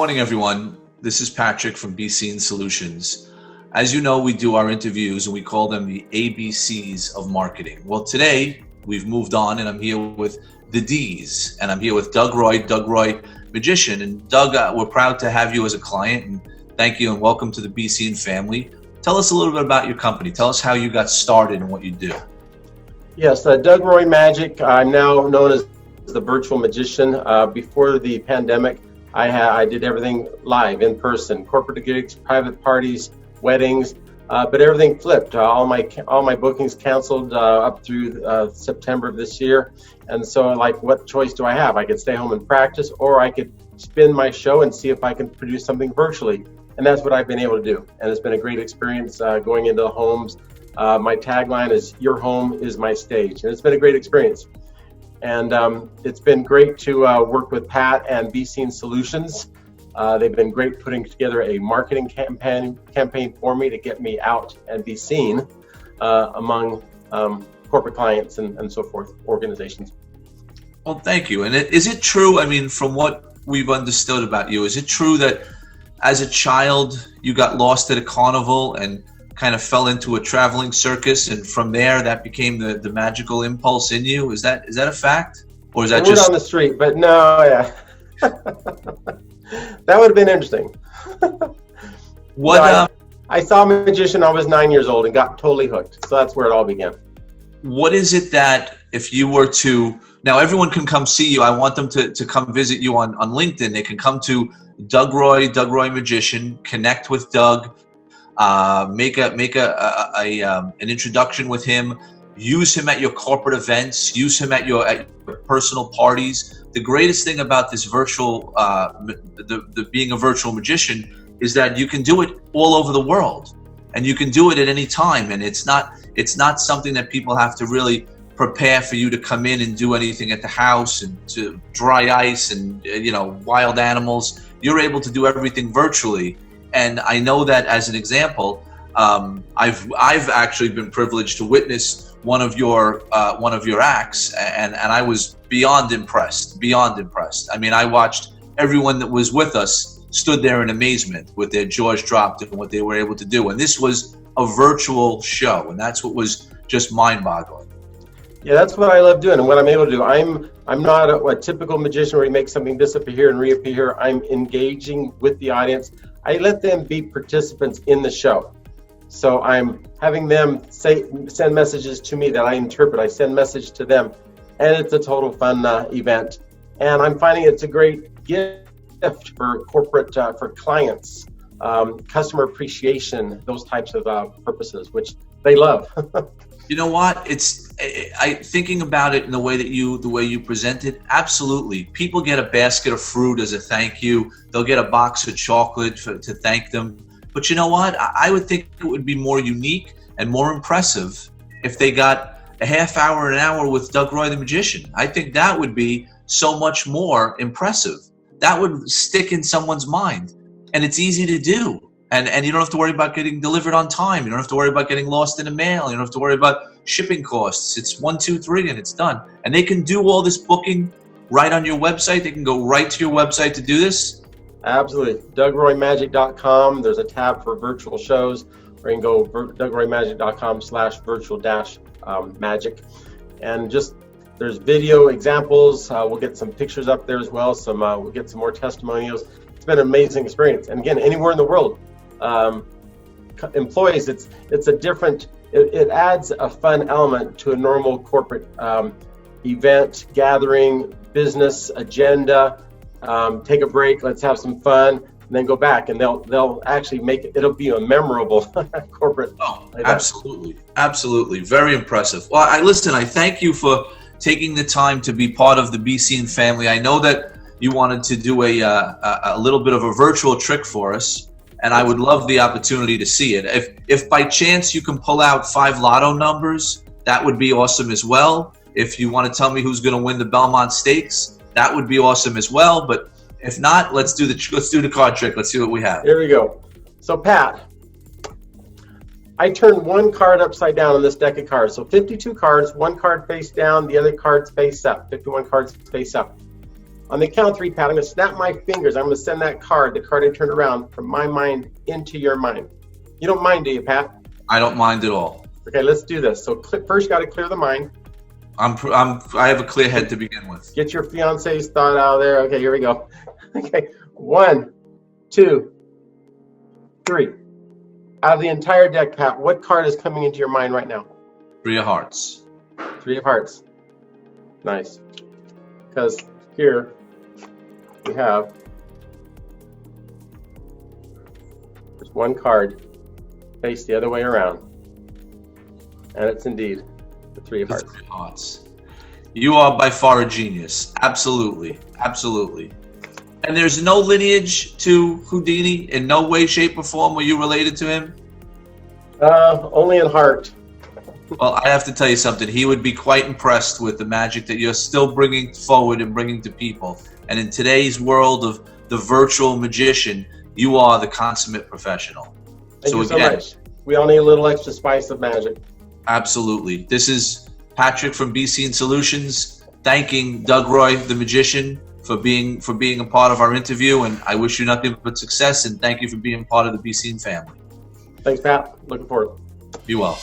morning, everyone. This is Patrick from Be Seen Solutions. As you know, we do our interviews and we call them the ABCs of marketing. Well, today we've moved on and I'm here with the D's, and I'm here with Doug Roy, magician. And Doug, we're proud to have you as a client, and thank you and welcome to the Be Seen family. Tell us a little bit about your company. Tell us how you got started and what you do. Yes, Doug Roy Magic. I'm now known as the virtual magician. Before the pandemic, I did everything live, in person, corporate gigs, private parties, weddings, but everything flipped. All my bookings canceled up through September of this year. And so, what choice do I have? I could stay home and practice, or I could spin my show and see if I can produce something virtually. And that's what I've been able to do. And it's been a great experience going into the homes. My tagline is, "Your home is my stage." And it's been a great experience. And it's been great to work with Pat and Be Seen Solutions. They've been great putting together a marketing campaign for me to get me out and be seen among corporate clients and so forth, organizations. Well, thank you. And is it true, from what we've understood about you, is it true that as a child you got lost at a carnival and kind of fell into a traveling circus, and from there that became the magical impulse in you? Is that a fact, or is that just on the street? But no, yeah, that would have been interesting. I saw a magician. I was 9 years old and got totally hooked. So that's where it all began. What is it that, if you were to, now everyone can come see you. I want them to come visit you on LinkedIn. They can come to Doug Roy Magician, connect with Doug. Make an introduction with him, use him at your corporate events, use him at your personal parties. The greatest thing about this virtual, the being a virtual magician, is that you can do it all over the world, and you can do it at any time. And it's not something that people have to really prepare for you to come in and do anything at the house and to dry ice and wild animals. You're able to do everything virtually. And I know that, as an example, I've actually been privileged to witness one of your acts, and I was beyond impressed. I watched everyone that was with us stood there in amazement with their jaws dropped at what they were able to do. And this was a virtual show, and that's what was just mind-boggling. Yeah, that's what I love doing and what I'm able to do. I'm not a typical magician where you make something disappear and reappear. I'm engaging with the audience. I let them be participants in the show. So I'm having them send messages to me that I interpret. I send message to them, and it's a total fun event. And I'm finding it's a great gift for corporate, for clients, customer appreciation, those types of purposes, which they love. You know what? Thinking about it in the way you present it, absolutely. People get a basket of fruit as a thank you. They'll get a box of chocolate to thank them. But you know what? I would think it would be more unique and more impressive if they got a half hour, an hour with Doug Roy the Magician. I think that would be so much more impressive. That would stick in someone's mind. And it's easy to do. And you don't have to worry about getting delivered on time. You don't have to worry about getting lost in the mail. You don't have to worry about shipping costs. It's 1, 2, 3, and it's done. And they can do all this booking right on your website. They can go right to your website to do this. Absolutely. DougRoyMagic.com. There's a tab for virtual shows, or you can go DougRoyMagic.com/virtual-magic. And there's video examples. We'll get some pictures up there as well. We'll get some more testimonials. It's been an amazing experience. And again, anywhere in the world, employees, it's a different, it adds a fun element to a normal corporate event, gathering, business agenda. Take a break, let's have some fun, and then go back, and they'll actually it'll be a memorable corporate event. Absolutely, very impressive. Well, I thank you for taking the time to be part of the Be Seen family. I know that you wanted to do a little bit of a virtual trick for us, and I would love the opportunity to see it. If by chance you can pull out 5 lotto numbers, that would be awesome as well. If you want to tell me who's going to win the Belmont Stakes, that would be awesome as well. But if not, let's do the card trick. Let's see what we have. Here we go. So Pat, I turned one card upside down on this deck of cards. So 52 cards, one card face down, the other cards face up. 51 cards face up. On the count of 3, Pat, I'm going to snap my fingers. I'm going to send that card, the card I turned around, from my mind into your mind. You don't mind, do you, Pat? I don't mind at all. Okay, let's do this. So first, got to clear the mind. I have a clear head to begin with. Get your fiance's thought out of there. Okay, here we go. Okay, 1, 2, 3. Out of the entire deck, Pat, what card is coming into your mind right now? 3 of Hearts. 3 of Hearts. Nice. Because here we have, there's one card faced the other way around. And it's indeed the 3 of Hearts. 3 of Hearts. You are by far a genius. Absolutely. Absolutely. And there's no lineage to Houdini? In no way, shape, or form were you related to him? Only in heart. Well, I have to tell you something. He would be quite impressed with the magic that you're still bringing forward and bringing to people. And in today's world of the virtual magician, you are the consummate professional. Thank you so much. We all need a little extra spice of magic. Absolutely. This is Patrick from BC Solutions thanking Doug Roy, the magician, for being a part of our interview. And I wish you nothing but success. And thank you for being part of the BC family. Thanks, Pat. Looking forward. Be well.